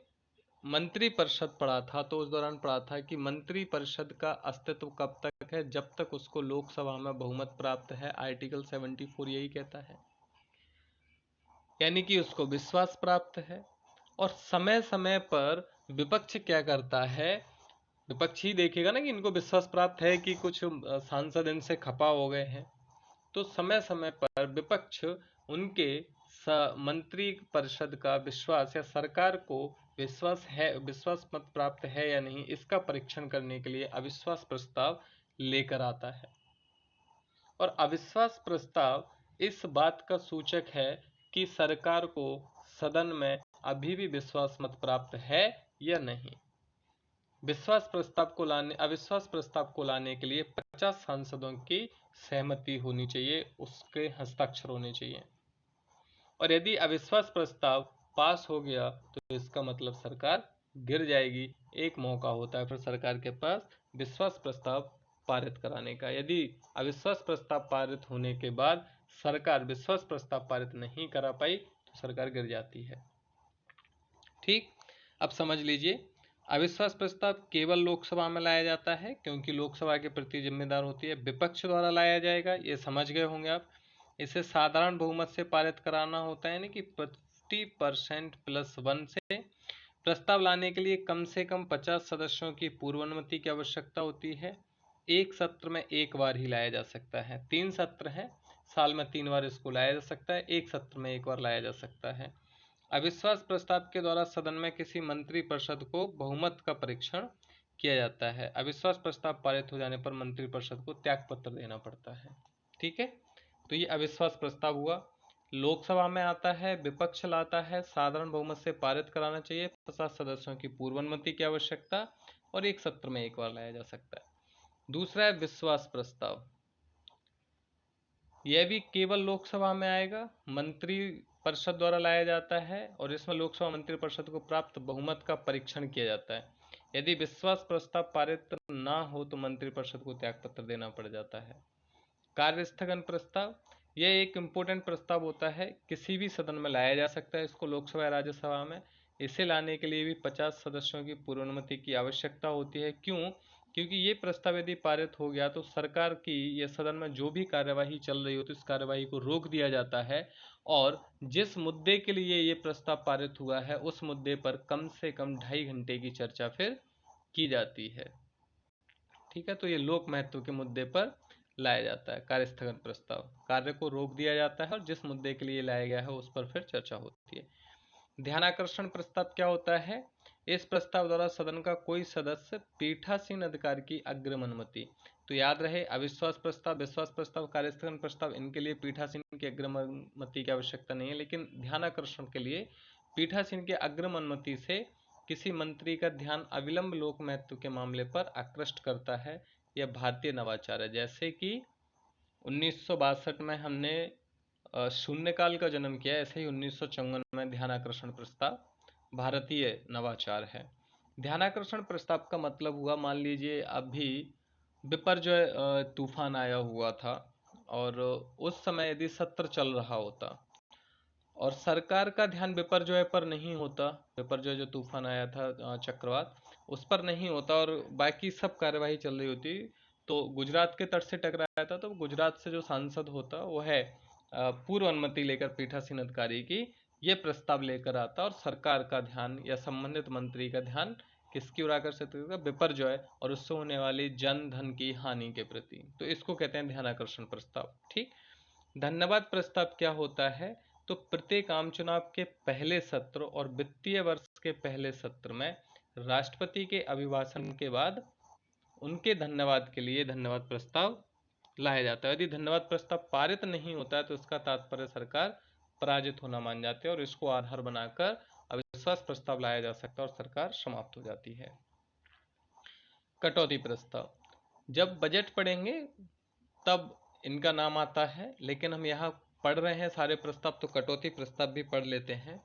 मंत्रिपरिषद पढ़ा था तो उस दौरान पढ़ा था कि मंत्रिपरिषद का अस्तित्व कब तक है, जब तक उसको लोकसभा में बहुमत प्राप्त है। आर्टिकल 74 यही कहता है, यानी कि उसको विश्वास प्राप्त है। और समय समय पर विपक्ष क्या करता है, विपक्ष ही देखेगा ना कि इनको विश्वास प्राप्त है कि कुछ सांसद इनसे खपा हो गए हैं, तो समय समय पर विपक्ष उनके मंत्री परिषद का विश्वास या सरकार को विश्वास मत प्राप्त है या नहीं, इसका परीक्षण करने के लिए अविश्वास प्रस्ताव लेकर आता है। और अविश्वास प्रस्ताव इस बात का सूचक है कि सरकार को सदन में अभी भी विश्वास मत प्राप्त है या नहीं। अविश्वास प्रस्ताव को लाने के लिए 50 सांसदों की सहमति होनी चाहिए, उसके हस्ताक्षर होने चाहिए। और यदि अविश्वास प्रस्ताव पास हो गया तो इसका मतलब सरकार गिर जाएगी। एक मौका होता है फिर सरकार के पास विश्वास प्रस्ताव पारित कराने का। यदि अविश्वास प्रस्ताव पारित होने के बाद सरकार विश्वास प्रस्ताव पारित नहीं करा पाई तो सरकार गिर जाती है। ठीक, अब समझ लीजिए, अविश्वास प्रस्ताव केवल लोकसभा में लाया जाता है क्योंकि लोकसभा के प्रति जिम्मेदार होती है। विपक्ष द्वारा लाया जाएगा, ये समझ गए होंगे आप। इसे साधारण बहुमत से पारित कराना होता है, यानी कि 50% प्लस 1 से। प्रस्ताव लाने के लिए कम से कम 50 सदस्यों की पूर्व अनुमति की आवश्यकता होती है। एक सत्र में एक बार ही लाया जा सकता है। 3 सत्र है, साल में 3 बार इसको लाया जा सकता है, एक सत्र में एक बार लाया जा सकता है। अविश्वास प्रस्ताव के द्वारा सदन में किसी मंत्रिपरिषद को बहुमत का परीक्षण किया जाता है। अविश्वास प्रस्ताव पारित हो जाने पर मंत्रिपरिषद को त्यागपत्र देना पड़ता है। ठीक है, तो ये अविश्वास प्रस्ताव हुआ। लोकसभा में आता है, विपक्ष लाता है, साधारण बहुमत से पारित कराना चाहिए, 50 सदस्यों की पूर्व अनुमति की आवश्यकता, और एक सत्र में एक बार लाया जा सकता है। दूसरा है विश्वास प्रस्ताव। यह भी केवल लोकसभा में आएगा, मंत्री परिषद द्वारा लाया जाता है और इसमें लोकसभा मंत्रिपरिषद को प्राप्त बहुमत का परीक्षण किया जाता है। यदि विश्वास प्रस्ताव पारित ना हो तो मंत्रिपरिषद को त्यागपत्र देना पड़ जाता है। कार्य स्थगन प्रस्ताव, यह एक इम्पोर्टेंट प्रस्ताव होता है, किसी भी सदन में लाया जा सकता है इसको, लोकसभा या राज्यसभा में। इसे लाने के लिए भी 50 सदस्यों की पूर्व अनुमति की आवश्यकता होती है। क्यों? क्योंकि ये प्रस्ताव यदि पारित हो गया तो सरकार की या सदन में जो भी कार्यवाही चल रही हो तो इस कार्यवाही को रोक दिया जाता है, और जिस मुद्दे के लिए ये प्रस्ताव पारित हुआ है उस मुद्दे पर कम से कम 2.5 घंटे की चर्चा फिर की जाती है। ठीक है, तो ये लोक महत्व के मुद्दे पर लाया जाता है। कार्य स्थगन प्रस्ताव, कार्य को रोक दिया जाता है और जिस मुद्दे के लिए लाया गया है उस पर फिर चर्चा होती है। ध्यानाकर्षण प्रस्ताव क्या होता है? इस प्रस्ताव द्वारा सदन का कोई सदस्य पीठासीन अधिकारी की अग्रिम अनुमति, तो याद रहे अविश्वास प्रस्ताव, विश्वास प्रस्ताव, कार्यस्थगन प्रस्ताव, इनके लिए पीठासीन की अग्रिम अनुमति की आवश्यकता नहीं है, लेकिन ध्यानाकर्षण के लिए पीठासीन की अग्रिम अनुमति से किसी मंत्री का ध्यान अविलंब लोक महत्व के मामले पर आकृष्ट करता है। यह भारतीय नवाचार है। जैसे कि 1962 में हमने शून्यकाल का जन्म किया, ऐसे ही 1954 में ध्यानाकर्षण प्रस्ताव भारतीय नवाचार है। ध्यानाकर्षण प्रस्ताव का मतलब हुआ, मान लीजिए अभी बिपरजॉय तूफान आया हुआ था और उस समय यदि सत्र चल रहा होता और सरकार का ध्यान बिपरजॉय पर नहीं होता, बिपरजॉय जो तूफान आया था चक्रवात, उस पर नहीं होता और बाकी सब कार्यवाही चल रही होती, तो गुजरात के तट से टकराया था, तो गुजरात से जो सांसद होता वो है पूर्व अनुमति लेकर पीठासीन अधिकारी की ये प्रस्ताव लेकर आता और सरकार का ध्यान या संबंधित मंत्री का ध्यान किसकी ओर आकर्षित करेगा? बिपरजॉय और उससे होने वाली जन धन की हानि के प्रति। तो इसको कहते हैं ध्यानाकर्षण प्रस्ताव। ठीक, धन्यवाद प्रस्ताव क्या होता है? तो प्रत्येक आम चुनाव के पहले सत्र और वित्तीय वर्ष के पहले सत्र में राष्ट्रपति के अभिभाषण के बाद उनके धन्यवाद के लिए धन्यवाद प्रस्ताव लाया जाता है। यदि धन्यवाद प्रस्ताव पारित नहीं होता है तो इसका तात्पर्य सरकार पराजित होना मान जाती है और इसको आधार बनाकर अविश्वास प्रस्ताव लाया जा सकता है और सरकार समाप्त हो जाती है। कटौती प्रस्ताव, जब बजट पढ़ेंगे तब इनका नाम आता है, लेकिन हम यहाँ पढ़ रहे हैं सारे प्रस्ताव तो कटौती प्रस्ताव भी पढ़ लेते हैं।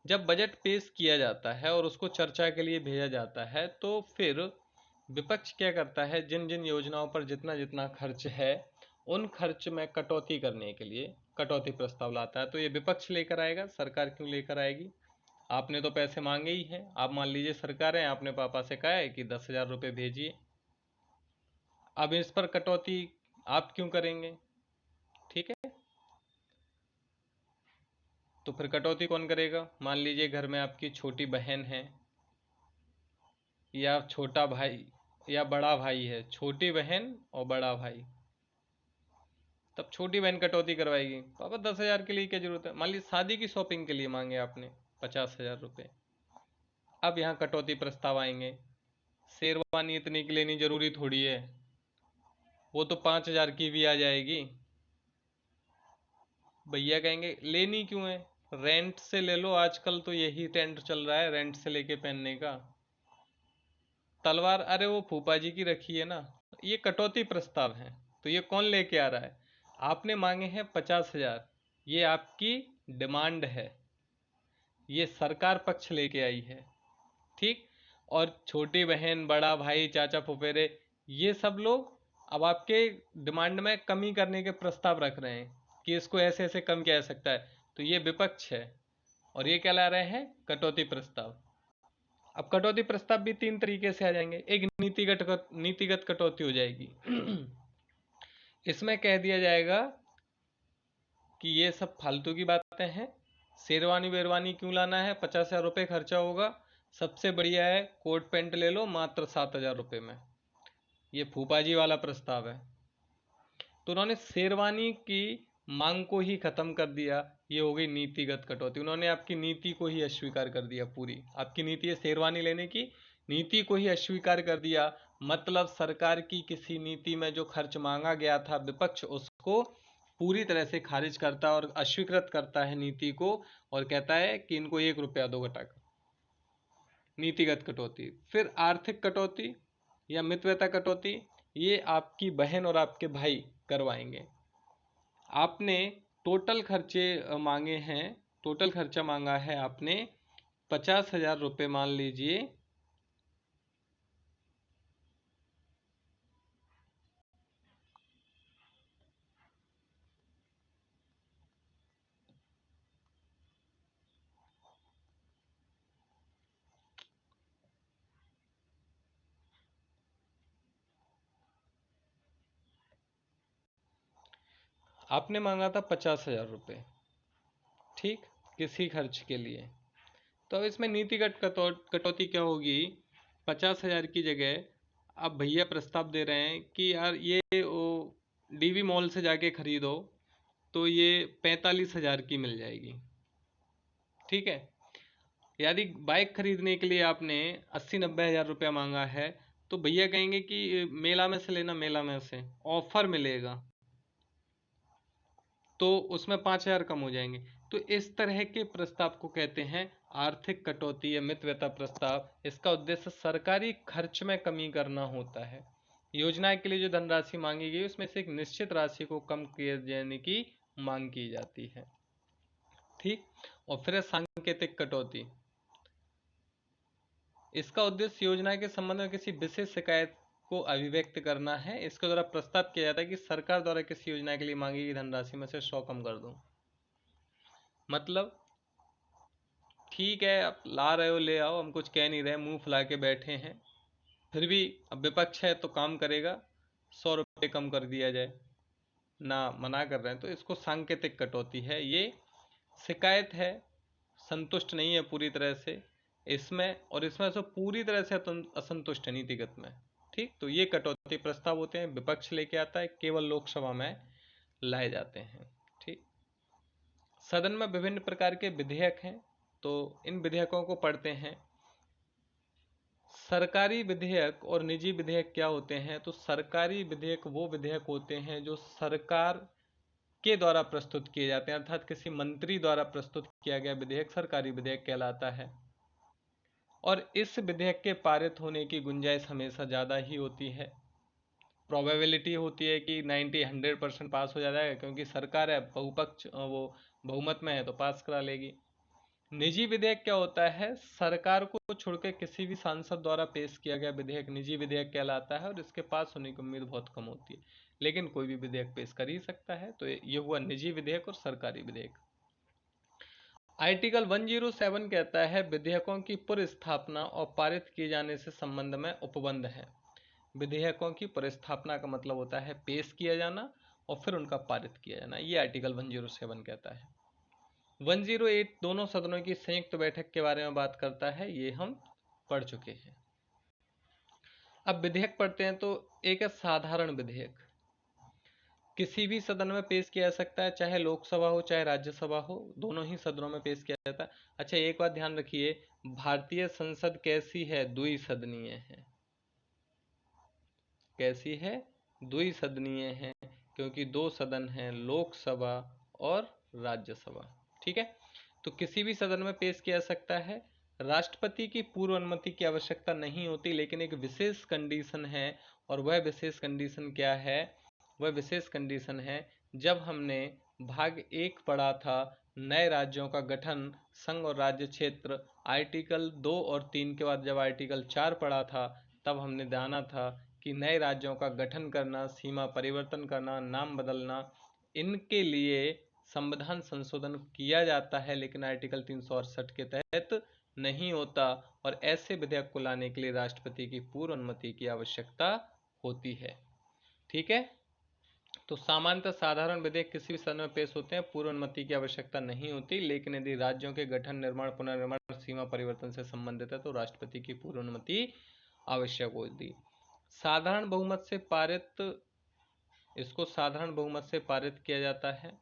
जब बजट पेश किया जाता है और उसको चर्चा के लिए भेजा जाता है तो फिर विपक्ष क्या करता है, जिन जिन योजनाओं पर जितना जितना खर्च है उन खर्च में कटौती करने के लिए कटौती प्रस्ताव लाता है। तो ये विपक्ष लेकर आएगा, सरकार क्यों लेकर आएगी? आपने तो पैसे मांगे ही हैं। आप मान लीजिए सरकार है, आपने पापा से कहा है कि 10,000 रुपये भेजिए, अब इस पर कटौती आप क्यों करेंगे? ठीक है, तो फिर कटौती कौन करेगा? मान लीजिए घर में आपकी छोटी बहन है या छोटा भाई या बड़ा भाई है, छोटी बहन और बड़ा भाई, तब छोटी बहन कटौती करवाएगी, पापा 10,000 के लिए क्या जरूरत है? मान लीजिए शादी की शॉपिंग के लिए मांगे आपने 50,000 रुपये, अब यहाँ कटौती प्रस्ताव आएंगे। शेरवानी इतनी की लेनी जरूरी थोड़ी है, वो तो 5,000 की भी आ जाएगी। भैया कहेंगे लेनी क्यों है, रेंट से ले लो, आजकल तो यही ट्रेंड चल रहा है रेंट से लेके पहनने का। तलवार अरे वो फूफा जी की रखी है ना। ये कटौती प्रस्ताव है। तो ये कौन लेके आ रहा है? आपने मांगे हैं 50,000, ये आपकी डिमांड है, ये सरकार पक्ष लेके आई है, ठीक। और छोटी बहन, बड़ा भाई, चाचा फुफेरे, ये सब लोग अब आपके डिमांड में कमी करने के प्रस्ताव रख रहे हैं कि इसको ऐसे ऐसे कम किया जा सकता है। तो ये विपक्ष है और ये क्या ला रहे हैं? कटौती प्रस्ताव। अब कटौती प्रस्ताव भी तीन तरीके से आ जाएंगे। एक नीतिगत कटौती हो जाएगी। इसमें कह दिया जाएगा कि ये सब फालतू की बातें हैं, शेरवानी वेरवानी क्यों लाना है, 50,000 रुपये खर्चा होगा, सबसे बढ़िया है कोट पैंट ले लो मात्र 7,000 रुपये में। ये फूफा जी वाला प्रस्ताव है। तो उन्होंने शेरवानी की मांग को ही खत्म कर दिया। ये हो गई नीतिगत कटौती। उन्होंने आपकी नीति को ही अस्वीकार कर दिया। पूरी आपकी नीति है शेरवानी लेने की, नीति को ही अस्वीकार कर दिया। मतलब सरकार की किसी नीति में जो खर्च मांगा गया था, विपक्ष उसको पूरी तरह से खारिज करता और अस्वीकृत करता है नीति को, और कहता है कि इनको 1 रुपया दो घटाकर। नीतिगत कटौती। फिर आर्थिक कटौती या मितव्यता कटौती, ये आपकी बहन और आपके भाई करवाएंगे। आपने टोटल खर्चे मांगे हैं, टोटल खर्चा मांगा है आपने 50,000 रुपये मान लीजिए। आपने मांगा था 50,000 रुपये, ठीक, किसी खर्च के लिए। तो इसमें नीतिगत कटौती क्या होगी? 50,000 की जगह अब भैया प्रस्ताव दे रहे हैं कि यार ये डीवी मॉल से जाके खरीदो तो ये 45,000 की मिल जाएगी, ठीक है। यदि बाइक खरीदने के लिए आपने 80-90 हज़ार रुपया मांगा है, तो भैया कहेंगे कि मेला में से लेना, मेला में से ऑफर मिलेगा, तो उसमें 5,000 कम हो जाएंगे। तो इस तरह के प्रस्ताव को कहते हैं आर्थिक कटौती या मितव्यता प्रस्ताव। इसका उद्देश्य सरकारी खर्च में कमी करना होता है। योजना के लिए जो धनराशि मांगी गई उसमें से एक निश्चित राशि को कम किए जाने की मांग की जाती है, ठीक। और फिर सांकेतिक कटौती। इसका उद्देश्य योजना के संबंध में किसी विशेष शिकायत को अभिव्यक्त करना है। इसके द्वारा प्रस्ताव किया जाता है कि सरकार द्वारा किसी योजना के लिए मांगी गई धनराशि में से 100 कम कर दो। मतलब ठीक है, आप ला रहे हो ले आओ, हम कुछ कह नहीं रहे, मुंह फुला के बैठे हैं, फिर भी अब विपक्ष है तो काम करेगा, 100 रुपये कम कर दिया जाए ना, मना कर रहे हैं। तो इसको सांकेतिक कटौती है। ये शिकायत है, संतुष्ट नहीं है पूरी तरह से इसमें, और इसमें से पूरी तरह से असंतुष्ट है नीतिगत में, ठीक। तो ये कटौती प्रस्ताव होते हैं, विपक्ष लेके आता है, केवल लोकसभा में लाए जाते हैं, ठीक। सदन में विभिन्न प्रकार के विधेयक हैं, तो इन विधेयकों को पढ़ते हैं। सरकारी विधेयक और निजी विधेयक क्या होते हैं? तो सरकारी विधेयक वो विधेयक होते हैं जो सरकार के द्वारा प्रस्तुत किए जाते हैं, अर्थात किसी मंत्री द्वारा प्रस्तुत किया गया विधेयक सरकारी विधेयक कहलाता है। और इस विधेयक के पारित होने की गुंजाइश हमेशा ज़्यादा ही होती है। प्रोबेबिलिटी होती है कि 90-100% पास हो जाएगा, क्योंकि सरकार है, बहुपक्ष वो बहुमत में है तो पास करा लेगी। निजी विधेयक क्या होता है? सरकार को छोड़ के किसी भी सांसद द्वारा पेश किया गया विधेयक निजी विधेयक कहलाता है और इसके पास होने की उम्मीद बहुत कम होती है, लेकिन कोई भी विधेयक पेश कर ही सकता है। तो ये हुआ निजी विधेयक और सरकारी विधेयक। आर्टिकल 107 कहता है विधेयकों की पुरस्थापना और पारित किए जाने से संबंध में उपबंध है। विधेयकों की पुरस्थापना का मतलब होता है पेश किया जाना और फिर उनका पारित किया जाना, ये आर्टिकल 107 कहता है। 108 दोनों सदनों की संयुक्त बैठक के बारे में बात करता है, ये हम पढ़ चुके हैं। अब विधेयक पढ़ते हैं। तो एक है साधारण विधेयक, किसी भी सदन में पेश किया जा सकता है, चाहे लोकसभा हो चाहे राज्यसभा हो, दोनों ही सदनों में पेश किया जाता है। अच्छा, एक बात ध्यान रखिए, भारतीय संसद कैसी है? द्विसदनीय है। कैसी है? द्विसदनीय है, क्योंकि दो सदन हैं, लोकसभा और राज्यसभा। ठीक है, तो किसी भी सदन में पेश किया जा सकता है। राष्ट्रपति की पूर्व अनुमति की आवश्यकता नहीं होती, लेकिन एक विशेष कंडीशन है, और वह विशेष कंडीशन क्या है? वह विशेष कंडीशन है, जब हमने भाग 1 पढ़ा था, नए राज्यों का गठन, संघ और राज्य क्षेत्र, आर्टिकल 2 और 3 के बाद जब आर्टिकल 4 पढ़ा था, तब हमने जाना था कि नए राज्यों का गठन करना, सीमा परिवर्तन करना, नाम बदलना, इनके लिए संविधान संशोधन किया जाता है, लेकिन आर्टिकल 368 के तहत नहीं होता, और ऐसे विधेयक को लाने के लिए राष्ट्रपति की पूर्व अनुमति की आवश्यकता होती है। ठीक है, तो सामान्यतः साधारण विधेयक किसी भी सदन में पेश होते हैं, पूर्व अनुमति की आवश्यकता नहीं होती, लेकिन यदि राज्यों के गठन, निर्माण, पुनर्निर्माण, सीमा परिवर्तन से संबंधित है तो राष्ट्रपति की पूर्व अनुमति आवश्यक होती। साधारण बहुमत से पारित, इसको साधारण बहुमत से पारित किया जाता है।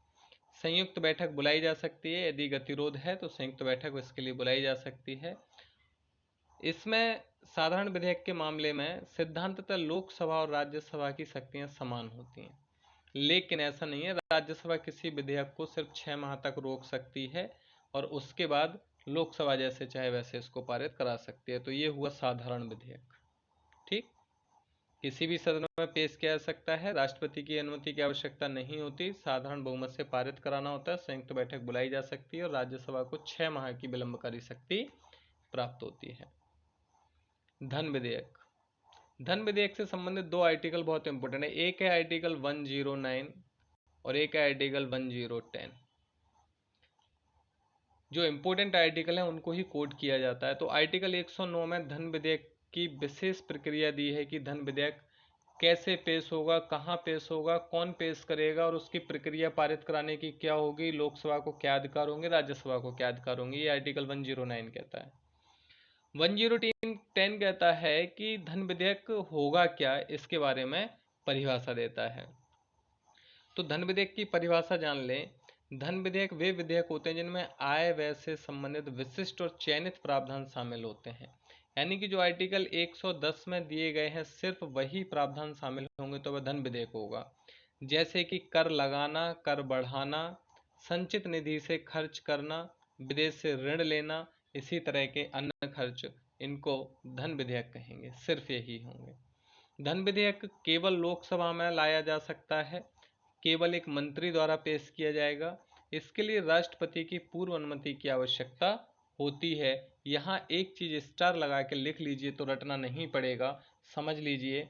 संयुक्त बैठक बुलाई जा सकती है, यदि गतिरोध है तो संयुक्त बैठक इसके लिए बुलाई जा सकती है। इसमें साधारण विधेयक के मामले में सिद्धांततः लोकसभा और राज्यसभा की शक्तियां समान होती हैं, लेकिन ऐसा नहीं है। राज्यसभा किसी विधेयक को सिर्फ 6 माह तक रोक सकती है और उसके बाद लोकसभा जैसे चाहे वैसे इसको पारित करा सकती है। तो ये हुआ साधारण विधेयक। ठीक, किसी भी सदन में पेश किया जा सकता है, राष्ट्रपति की अनुमति की आवश्यकता नहीं होती, साधारण बहुमत से पारित कराना होता है, संयुक्त बैठक बुलाई जा सकती है और राज्यसभा को 6 माह की विलंबकारी शक्ति प्राप्त होती है। धन विधेयक, धन विधेयक से संबंधित दो आर्टिकल बहुत इंपॉर्टेंट है। एक है आर्टिकल 109 और एक है आर्टिकल 1010। जो इंपॉर्टेंट आर्टिकल है उनको ही कोड किया जाता है। तो आर्टिकल 109 में धन विधेयक की विशेष प्रक्रिया दी है कि धन विधेयक कैसे पेश होगा, कहाँ पेश होगा, कौन पेश करेगा और उसकी प्रक्रिया पारित कराने की क्या होगी, लोकसभा को क्या अधिकार होंगे, राज्यसभा को क्या अधिकार होंगे, ये आर्टिकल 109 कहता है। 110 कहता है कि धन विधेयक होगा क्या, इसके बारे में परिभाषा देता है। तो धन विधेयक की परिभाषा जान लें। धन विधेयक वे विधेयक होते हैं जिनमें आय व्यय से संबंधित विशिष्ट और चयनित प्रावधान शामिल होते हैं, यानी कि जो आर्टिकल 110 में दिए गए हैं सिर्फ वही प्रावधान शामिल होंगे तो वह धन विधेयक होगा। जैसे कि कर लगाना, कर बढ़ाना, संचित निधि से खर्च करना, विदेश से ऋण लेना, इसी तरह के अन्य खर्च, इनको धन विधेयक कहेंगे, सिर्फ यही होंगे। धन विधेयक केवल लोकसभा में लाया जा सकता है, केवल एक मंत्री द्वारा पेश किया जाएगा। इसके लिए राष्ट्रपति की पूर्व अनुमति की आवश्यकता होती है। यहाँ एक चीज स्टार लगा के लिख लीजिए तो रटना नहीं पड़ेगा, समझ लीजिए।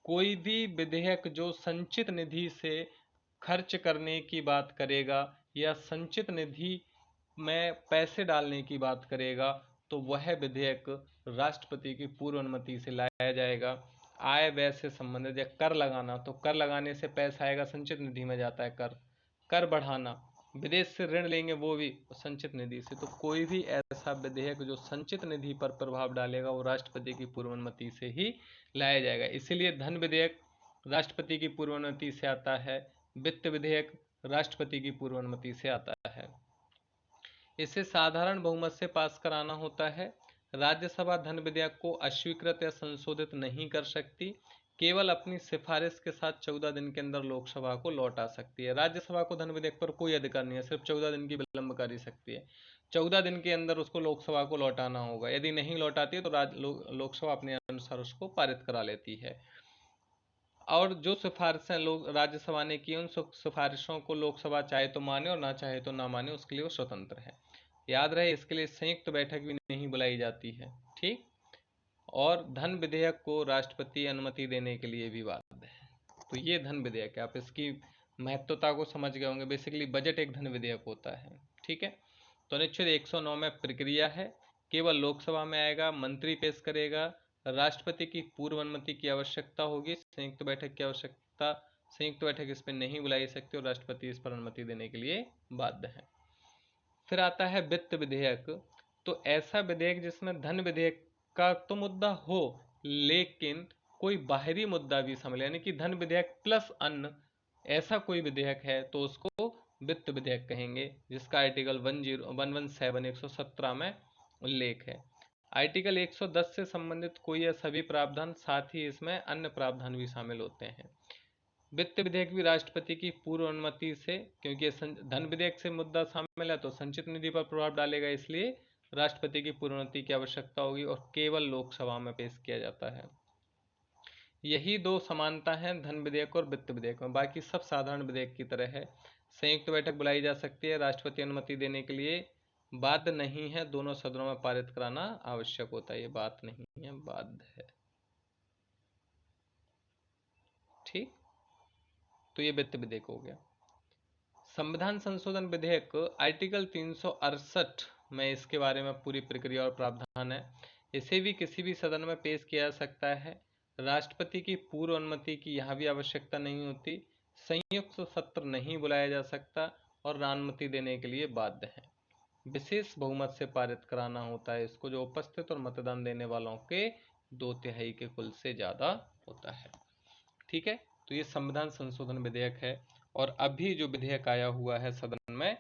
कोई भी विधेयक जो संचित निधि से खर्च करने की बात करेगा या संचित निधि में पैसे डालने की बात करेगा तो वह विधेयक राष्ट्रपति की पूर्व अनुमति से लाया जाएगा। आय व्यय से संबंधित या कर लगाना, तो कर लगाने से पैसा आएगा, संचित निधि में जाता है कर। कर बढ़ाना, विदेश से ऋण लेंगे, वो भी संचित निधि से। तो कोई भी ऐसा विधेयक जो संचित निधि पर प्रभाव डालेगा वो राष्ट्रपति की पूर्व अनुमति से ही लाया जाएगा। इसीलिए धन विधेयक राष्ट्रपति की पूर्व अनुमति से आता है, वित्त विधेयक राष्ट्रपति की पूर्व अनुमति से आता है। इसे साधारण बहुमत से पास कराना होता है। राज्यसभा धन विधेयक को अस्वीकृत या संशोधित नहीं कर सकती, केवल अपनी सिफारिश के साथ 14 दिन के अंदर लोकसभा को लौटा सकती है। राज्यसभा को धन विधेयक पर कोई अधिकार नहीं है, सिर्फ 14 दिन की विलंबकारी शक्ति है। 14 दिन के अंदर उसको लोकसभा को लौटाना होगा, यदि नहीं लौटाती है तो लोकसभा अपने अनुसार उसको पारित करा लेती है। और जो सिफारिशें लोग राज्यसभा ने की उन सिफारिशों को लोकसभा चाहे तो माने और ना चाहे तो ना माने, उसके लिए वो स्वतंत्र है। याद रहे इसके लिए संयुक्त बैठक भी नहीं बुलाई जाती है। ठीक। और धन विधेयक को राष्ट्रपति अनुमति देने के लिए भी बाध्य है। तो ये धन विधेयक है, आप इसकी महत्वता को समझ गए होंगे। बेसिकली बजट एक धन विधेयक होता है। ठीक है। तो अनुच्छेद 109 में प्रक्रिया है, केवल लोकसभा में आएगा, मंत्री पेश करेगा, राष्ट्रपति की पूर्व अनुमति की आवश्यकता होगी, संयुक्त बैठक की आवश्यकता, संयुक्त बैठक इस पर नहीं बुलाई सकती और राष्ट्रपति इस पर अनुमति देने के लिए बाध्य है। फिर आता है वित्त विधेयक। तो ऐसा विधेयक जिसमें धन विधेयक का तो मुद्दा हो लेकिन कोई बाहरी मुद्दा भी शामिल है, यानी कि धन विधेयक प्लस अन्य ऐसा कोई विधेयक है तो उसको वित्त विधेयक कहेंगे, जिसका आर्टिकल 117 में उल्लेख है। आर्टिकल 110 से संबंधित कोई या सभी प्रावधान, साथ ही इसमें अन्य प्रावधान भी शामिल होते हैं। वित्त विधेयक भी राष्ट्रपति की पूर्व अनुमति से, क्योंकि धन विधेयक से मुद्दा शामिल है तो संचित निधि पर प्रभाव डालेगा, इसलिए राष्ट्रपति की पूर्व अनुमति की आवश्यकता होगी और केवल लोकसभा में पेश किया जाता है। यही दो समानता है धन विधेयक और वित्त विधेयक में, बाकी सब साधारण विधेयक की तरह है। संयुक्त बैठक बुलाई जा सकती है, राष्ट्रपति अनुमति देने के लिए बाध्य नहीं है, दोनों सदनों में पारित कराना आवश्यक होता है। ये बात नहीं है, बाध्य है। ठीक। तो ये वित्त विधेयक हो गया। संविधान संशोधन विधेयक आर्टिकल 368 में इसके बारे में पूरी प्रक्रिया और प्रावधान है। इसे भी किसी भी सदन में पेश किया जा सकता है। राष्ट्रपति की पूर्व अनुमति की यहाँ भी आवश्यकता नहीं होती, संयुक्त सत्र नहीं बुलाया जा सकता और अनुमति देने के लिए बाध्य है। विशेष बहुमत से पारित कराना होता है इसको, जो उपस्थित और मतदान देने वालों के 2/3 के कुल से ज़्यादा होता है। ठीक है। तो ये संविधान संशोधन विधेयक है। और अभी जो विधेयक आया हुआ है सदन में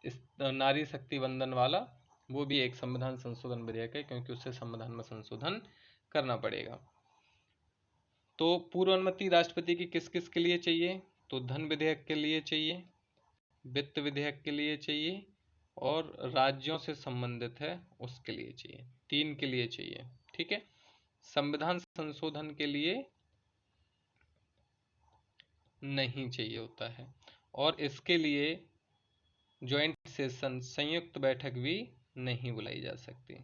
इस नारी शक्ति वंदन वाला, वो भी एक संविधान संशोधन विधेयक है, क्योंकि उससे संविधान में संशोधन करना पड़ेगा। तो पूर्व अनुमति राष्ट्रपति की किस किस के लिए चाहिए? तो धन विधेयक के लिए चाहिए, वित्त विधेयक के लिए चाहिए और राज्यों से संबंधित है उसके लिए चाहिए। 3 के लिए चाहिए। ठीक है। संविधान संशोधन के लिए नहीं चाहिए होता है और इसके लिए ज्वाइंट सेशन, संयुक्त बैठक भी नहीं बुलाई जा सकती।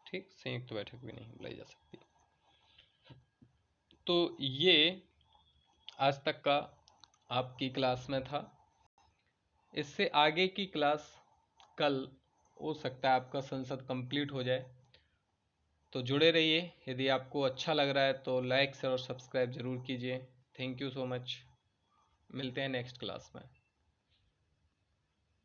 ठीक। संयुक्त बैठक भी नहीं बुलाई जा सकती। तो ये आज तक का आपकी क्लास में था। इससे आगे की क्लास कल हो सकता है आपका संसद कंप्लीट हो जाए, तो जुड़े रहिए। यदि आपको अच्छा लग रहा है तो लाइक शेयर और सब्सक्राइब जरूर कीजिए। Thank you so much. मिलते हैं नेक्स्ट क्लास में।